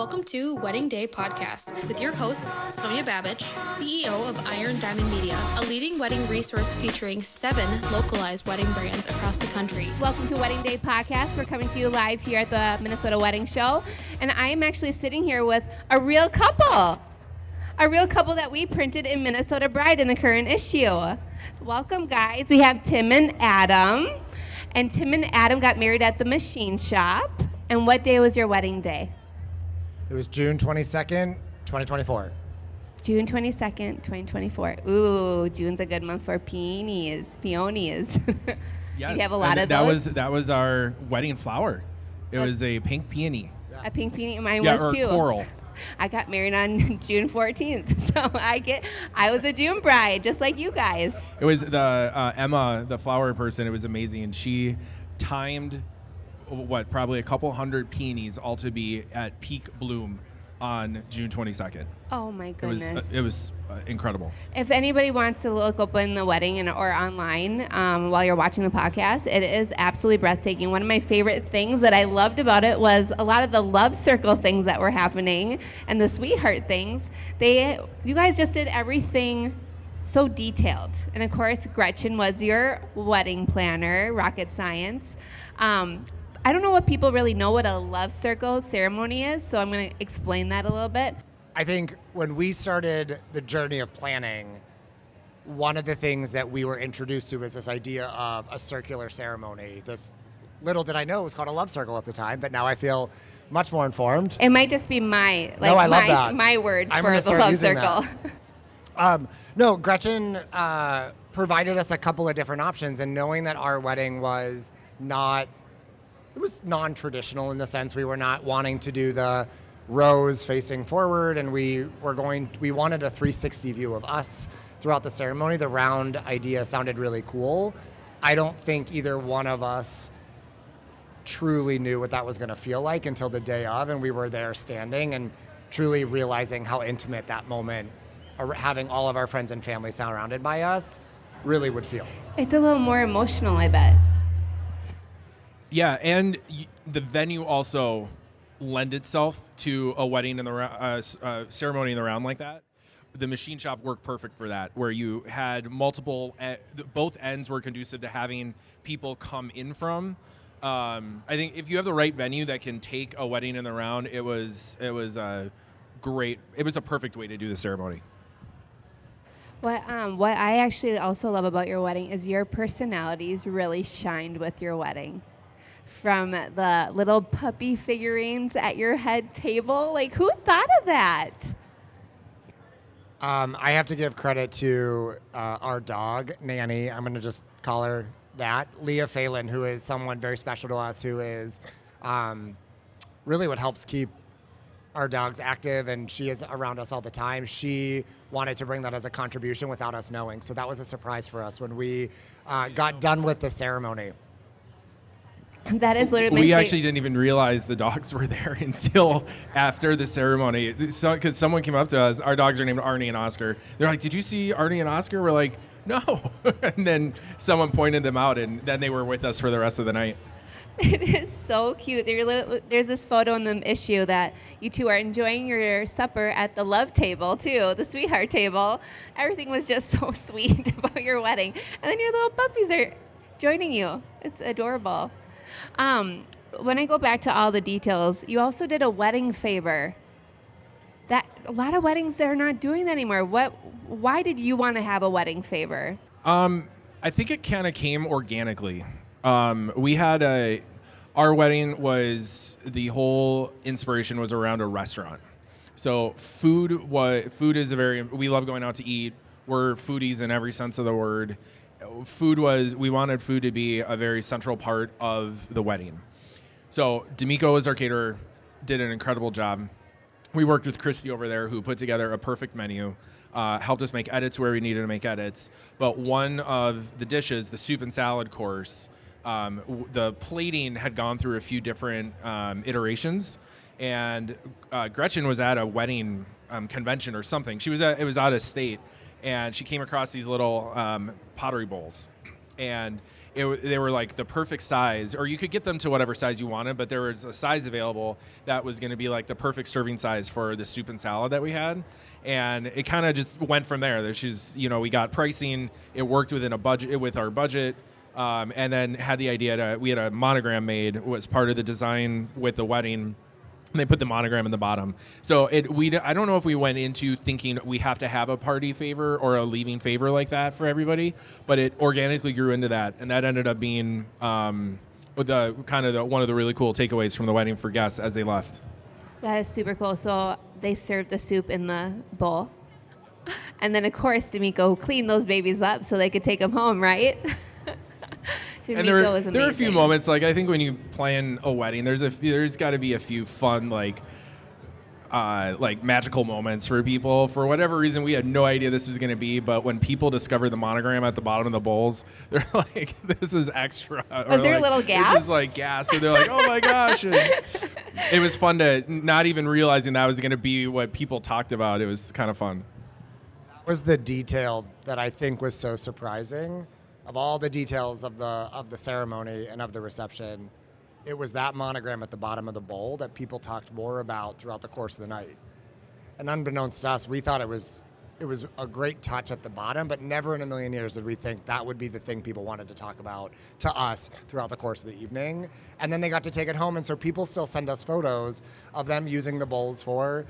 Welcome to Wedding Day Podcast with your hosts, Sonja Babich, CEO of Iron Diamond Media, a leading wedding resource featuring 7 localized wedding brands across the country. Welcome to Wedding Day Podcast. We're coming to you live here at the Minnesota Wedding Show, and I am actually sitting here with a real couple that we printed in Minnesota Bride in the current issue. Welcome, guys. We have Tim and Adam, and Tim and Adam got married at the machine shop. And what day was your wedding day? It was June 22nd, 2024. June 22nd, 2024. Ooh, June's a good month for peonies. Yes, you have a lot of those? That was our wedding flower. It was a pink peony. Yeah. A pink peony, mine was or too. coral. I got married on June 14th, so I was a June bride, just like you guys. It was the Emma, the flower person. It was amazing, and she timed probably a couple hundred peonies all to be at peak bloom on June 22nd. Oh my goodness. It was incredible. If anybody wants to look up in the wedding or online while you're watching the podcast, it is absolutely breathtaking. One of my favorite things that I loved about it was a lot of the love circle things that were happening and the sweetheart things. You guys just did everything so detailed. And of course, Gretchen was your wedding planner, rocket science. I don't know what people really know what a love circle ceremony is, so I'm going to explain that a little bit. I think when we started the journey of planning, one of the things that we were introduced to was this idea of a circular ceremony. This, little did I know, it was called a love circle at the time, but now I feel much more informed. It might just be my words I'm for the love circle. No, Gretchen provided us a couple of different options, and knowing that our wedding was non-traditional in the sense we were not wanting to do the rows facing forward, and we wanted a 360 view of us throughout the ceremony. The round idea sounded really cool. I don't think either one of us truly knew what that was going to feel like until the day of, and we were there standing and truly realizing how intimate that moment, having all of our friends and family surrounded by us, really would feel. It's a little more emotional, I bet. Yeah, and the venue also lend itself to a wedding in the ceremony in the round like that. The machine shop worked perfect for that, where you had multiple, both ends were conducive to having people come in from. I think if you have the right venue that can take a wedding in the round, it was a perfect way to do the ceremony. What I actually also love about your wedding is your personalities really shined with your wedding. From the little puppy figurines at your head table. Like, who thought of that? I have to give credit to our dog, Nanny. I'm going to just call her that. Leah Phelan, who is someone very special to us, who is really what helps keep our dogs active, and she is around us all the time. She wanted to bring that as a contribution without us knowing. So that was a surprise for us when we got done with the ceremony. That is literally. We actually didn't even realize the dogs were there until after the ceremony. Because someone came up to us. Our dogs are named Arnie and Oscar. They're like, "Did you see Arnie and Oscar?" We're like, "No." And then someone pointed them out, and then they were with us for the rest of the night. It is so cute. There's this photo in the issue that you two are enjoying your supper at the love table too, the sweetheart table. Everything was just so sweet about your wedding, and then your little puppies are joining you. It's adorable. When I go back to all the details, you also did a wedding favor. That a lot of weddings are not doing that anymore. Why did you want to have a wedding favor? I think it kind of came organically. We had our wedding was, the whole inspiration was around a restaurant. So food is we love going out to eat. We're foodies in every sense of the word. We wanted food to be a very central part of the wedding. So D'Amico is our caterer, did an incredible job. We worked with Christy over there, who put together a perfect menu, helped us make edits where we needed to make edits. But one of the dishes, the soup and salad course, the plating had gone through a few different iterations, and Gretchen was at a wedding convention or something. It was out of state. And she came across these little pottery bowls, and they were like the perfect size, or you could get them to whatever size you wanted, but there was a size available that was going to be like the perfect serving size for the soup and salad that we had. And it kind of just went from there. We got pricing, it worked within our budget. And then had the idea we had a monogram made, was part of the design with the wedding. And they put the monogram in the bottom. So I don't know if we went into thinking we have to have a party favor or a leaving favor like that for everybody, but it organically grew into that. And that ended up being one of the really cool takeaways from the wedding for guests as they left. That is super cool. So they served the soup in the bowl. And then, of course, D'Amico cleaned those babies up so they could take them home, right? And there are a few moments, like I think when you plan a wedding, there's got to be a few fun like magical moments for people. For whatever reason, we had no idea this was going to be, but when people discovered the monogram at the bottom of the bowls, they're like, "This is extra." Was there a little gas? This is like gas. Where they're like, "Oh my gosh!" And it was fun to not even realizing that was going to be what people talked about. It was kind of fun. That was the detail that I think was so surprising. Of all the details of the ceremony and of the reception, it was that monogram at the bottom of the bowl that people talked more about throughout the course of the night. And unbeknownst to us, we thought it was a great touch at the bottom, but never in a million years did we think that would be the thing people wanted to talk about to us throughout the course of the evening. And then they got to take it home, and so people still send us photos of them using the bowls for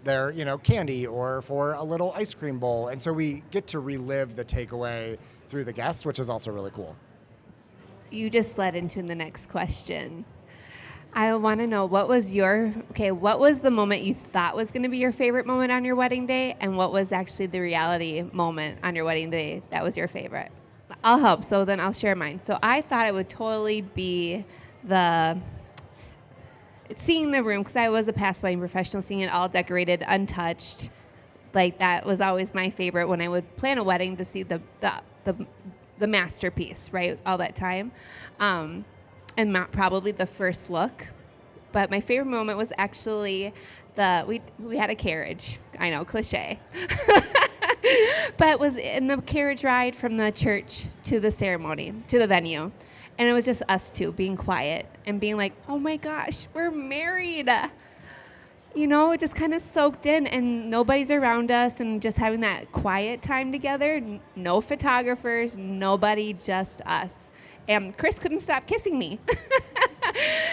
their, candy or for a little ice cream bowl. And so we get to relive the takeaway through the guests, which is also really cool. You just led into the next question. I want to know, what was the moment you thought was going to be your favorite moment on your wedding day, and what was actually the reality moment on your wedding day that was your favorite? I'll help, so then I'll share mine. So I thought it would totally be seeing the room, because I was a past wedding professional, seeing it all decorated, untouched. Like, that was always my favorite when I would plan a wedding, to see the masterpiece, right, all that time. And not probably the first look. But my favorite moment was actually we had a carriage. I know, cliche. But it was in the carriage ride from the church to the ceremony, to the venue. And it was just us two being quiet and being like, oh my gosh, we're married. It just kind of soaked in, and nobody's around us, and just having that quiet time together. No photographers, nobody, just us. And Chris couldn't stop kissing me.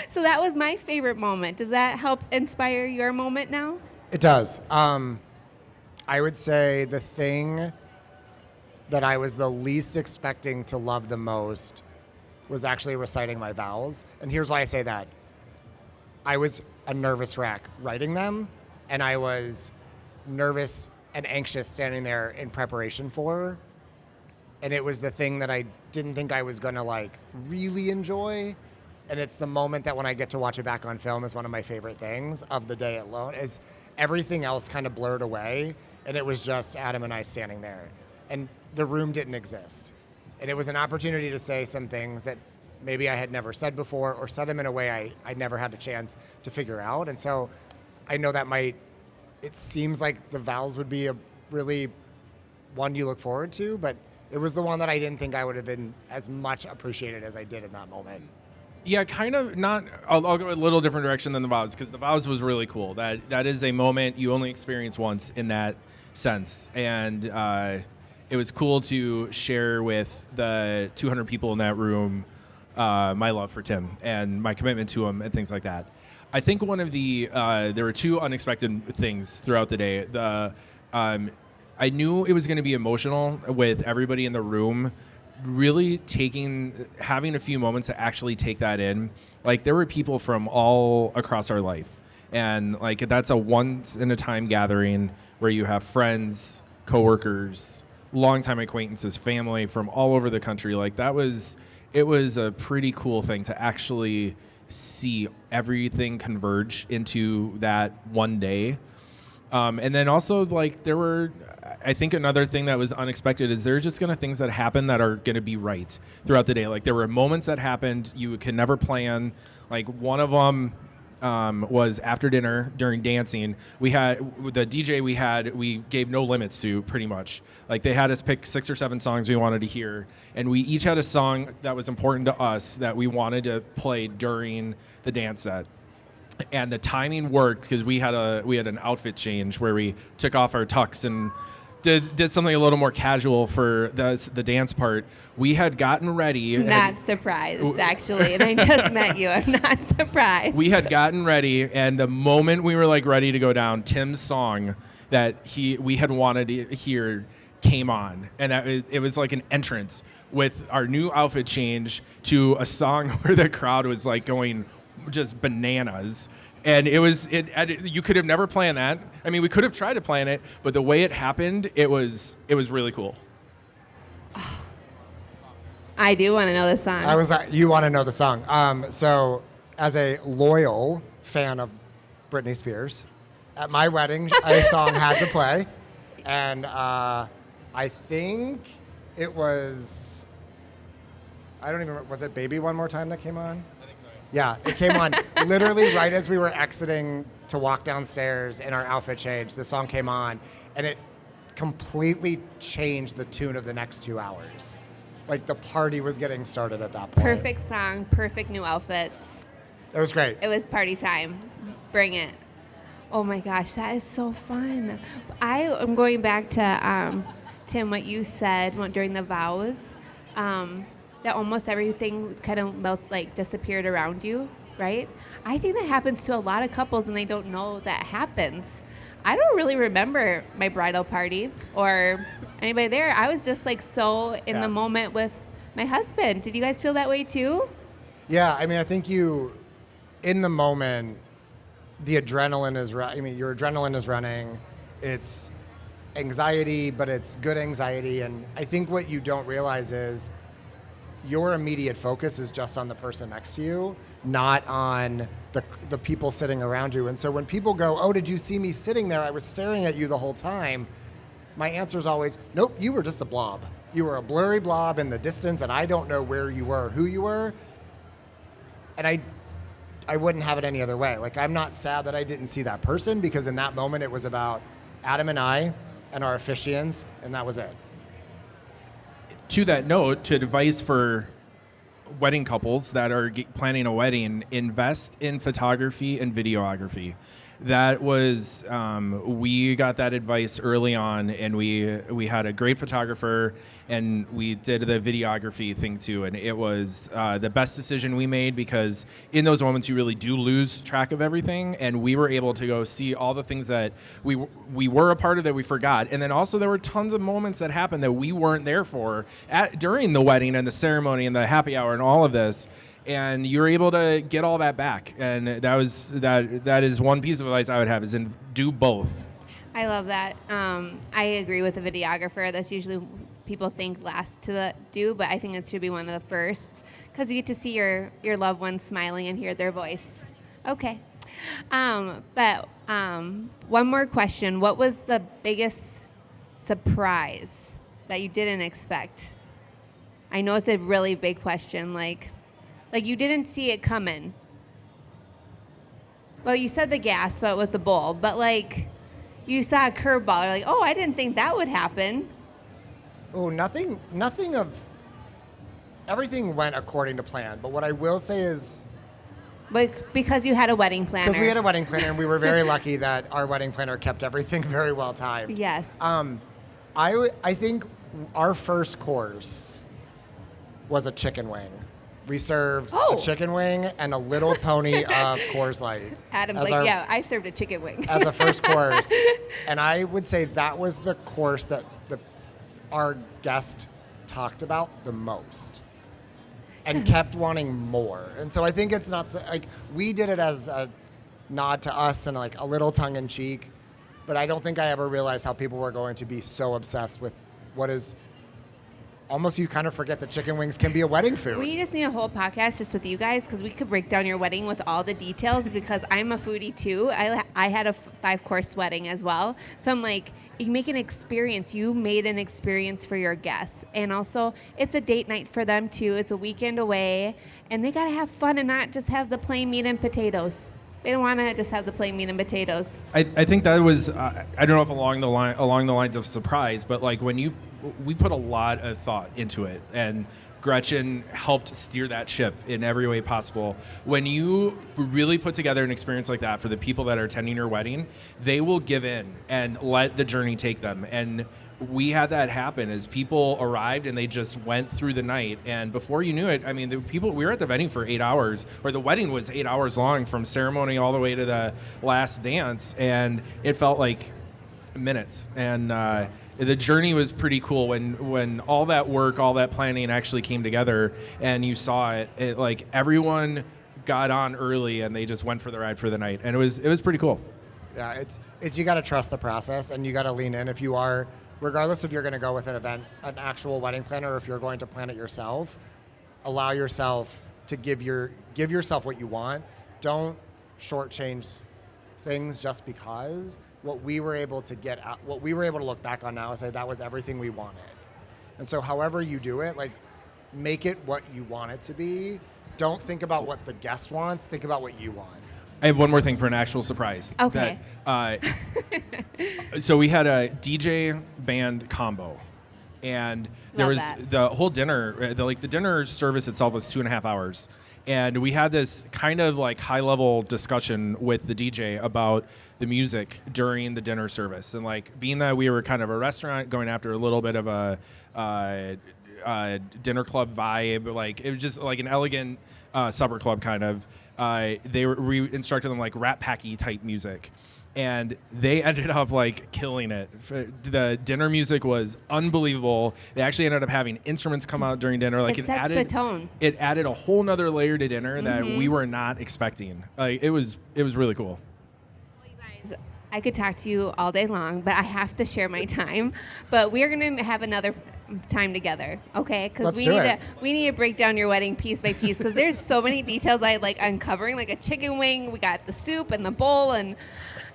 So that was my favorite moment. Does that help inspire your moment now? It does. I would say the thing that I was the least expecting to love the most was actually reciting my vows. And here's why I say that. I was a nervous wreck writing them, and I was nervous and anxious standing there in preparation for. And it was the thing that I didn't think I was gonna really enjoy. And it's the moment that when I get to watch it back on film is one of my favorite things of the day alone, is everything else kind of blurred away, and it was just Adam and I standing there. And the room didn't exist. And it was an opportunity to say some things that maybe I had never said before, or said them in a way I never had a chance to figure out. And so I know that it seems like the vows would be a really one you look forward to, but it was the one that I didn't think I would have been as much appreciated as I did in that moment. Yeah, kind of not. I'll go a little different direction than the vows, because the vows was really cool. That is a moment you only experience once in that sense. And it was cool to share with the 200 people in that room my love for Tim and my commitment to him and things like that. I think one of there were two unexpected things throughout the day. I knew it was going to be emotional with everybody in the room, really having a few moments to actually take that in. Like, there were people from all across our life, and that's a once in a time gathering where you have friends, coworkers, longtime acquaintances, family from all over the country. It was a pretty cool thing to actually see everything converge into that one day. And then also, I think another thing that was unexpected is there's just things that happen that are going to be right throughout the day. There were moments that happened you could never plan. One of them, was after dinner during dancing. We had the DJ we gave no limits to, pretty much. Like, they had us pick 6 or 7 songs we wanted to hear, and we each had a song that was important to us that we wanted to play during the dance set. And the timing worked because we had an outfit change where we took off our tux and did something a little more casual for the dance part. We had gotten ready. Not surprised, actually. And I just met you. I'm not surprised. We had gotten ready, and the moment we were like ready to go down, Tim's song that we had wanted to hear came on, and it was like an entrance with our new outfit change to a song where the crowd was like going just bananas. And you could have never planned that. I mean, we could have tried to plan it, but the way it happened, it was really cool. I do want to know the song. You want to know the song. So as a loyal fan of Britney Spears, at my wedding, a song had to play. And I think it was, was it Baby One More Time that came on? Yeah, it came on literally right as we were exiting to walk downstairs in our outfit change. The song came on, and it completely changed the tune of the next 2 hours. Like, the party was getting started at that point. Perfect song, perfect new outfits. It was great. It was party time. Bring it. Oh my gosh, that is so fun. I am going back to, Tim, what you said during the vows. That almost everything kind of disappeared around you, right? I think that happens to a lot of couples and they don't know that happens. I don't really remember my bridal party or anybody there. I was just so in the moment with my husband. Did you guys feel that way too? Yeah, I mean, I think in the moment, the adrenaline is your adrenaline is running. It's anxiety, but it's good anxiety. And I think what you don't realize is your immediate focus is just on the person next to you, not on the people sitting around you. And so when people go, "Oh, did you see me sitting there? I was staring at you the whole time." My answer is always, "Nope, you were just a blob. You were a blurry blob in the distance, and I don't know where you were or who you were." And I wouldn't have it any other way. Like, I'm not sad that I didn't see that person, because in that moment it was about Adam and I and our officiants, and that was it. To that note, to advice for wedding couples that are planning a wedding, invest in photography and videography. That was, we got that advice early on, and we had a great photographer, and we did the videography thing too, and it was the best decision we made, because in those moments you really do lose track of everything, and we were able to go see all the things that we were a part of that we forgot. And then also there were tons of moments that happened that we weren't there for during the wedding and the ceremony and the happy hour and all of this. And you're able to get all that back, and that is one piece of advice I would have, is do both. I love that. I agree with the videographer. That's usually people think last to do, but I think it should be one of the first, because you get to see your loved ones smiling and hear their voice. Okay. But one more question. What was the biggest surprise that you didn't expect? I know it's a really big question, like you didn't see it coming. Well, you said the gas, but with the bowl. But you saw a curveball. You're like, oh, I didn't think that would happen. Oh, nothing of everything went according to plan. But what I will say is, because you had a wedding planner. Because we had a wedding planner, and we were very lucky that our wedding planner kept everything very well timed. Yes. I think our first course was a chicken wing. We served a chicken wing and a little pony of Coors Light. Adam's I served a chicken wing. As a first course. And I would say that was the course that our guest talked about the most and kept wanting more. And so I think it's not so, we did it as a nod to us and a little tongue in cheek, but I don't think I ever realized how people were going to be so obsessed with what is almost, you kind of forget that chicken wings can be a wedding food. We just need a whole podcast just with you guys, because we could break down your wedding with all the details, because I'm a foodie too. I had a 5-course wedding as well. So I'm like, you make an experience. You made an experience for your guests. And also, it's a date night for them too. It's a weekend away. And they got to have fun and not just have the plain meat and potatoes. They don't want to just have the plain meat and potatoes. I think that was I don't know if along the lines of surprise, but like we put a lot of thought into it, and Gretchen helped steer that ship in every way possible. When you really put together an experience like that for the people that are attending your wedding, they will give in and let the journey take them. And we had that happen as people arrived and they just went through the night. And before you knew it, I mean, we were at the venue for 8 hours, or the wedding was 8 hours long from ceremony all the way to the last dance. And it felt like minutes. And the journey was pretty cool when all that work, all that planning actually came together and you saw it like everyone got on early and they just went for the ride for the night. And it was pretty cool. Yeah, it's you got to trust the process and you got to lean in. If you are, regardless if you're going to go with an event, an actual wedding planner, or if you're going to plan it yourself, allow yourself to give yourself what you want. Don't shortchange things just because. What we were able to look back on now is say that was everything we wanted. And so however you do it, like, make it what you want it to be. Don't think about what the guest wants, think about what you want. I have one more thing for an actual surprise. Okay. So we had a DJ band combo, and there was the whole dinner. The dinner service itself was 2.5 hours, and we had this kind of like high level discussion with the DJ about the music during the dinner service, and like being that we were kind of a restaurant going after a little bit of a dinner club vibe, like it was just like an elegant supper club kind of. We instructed them like Rat Packy type music, and they ended up like killing it. The dinner music was unbelievable. They actually ended up having instruments come out during dinner. Like it sets the tone. It added a whole nother layer to dinner that we were not expecting. Like it was really cool. Well, you guys, I could talk to you all day long, but I have to share my time. But we are going to have another time together, okay? Because we need to break down your wedding piece by piece, because there's so many details I like uncovering, like a chicken wing. We got the soup and the bowl, and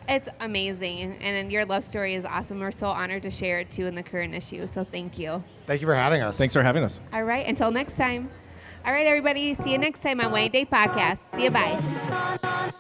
it's amazing. And your love story is awesome. We're so honored to share it too in the current issue. So thank you. Thank you for having us. Thanks for having us. All right. Until next time. All right, everybody. See you next time on Wedding Day Podcast. See you. Bye.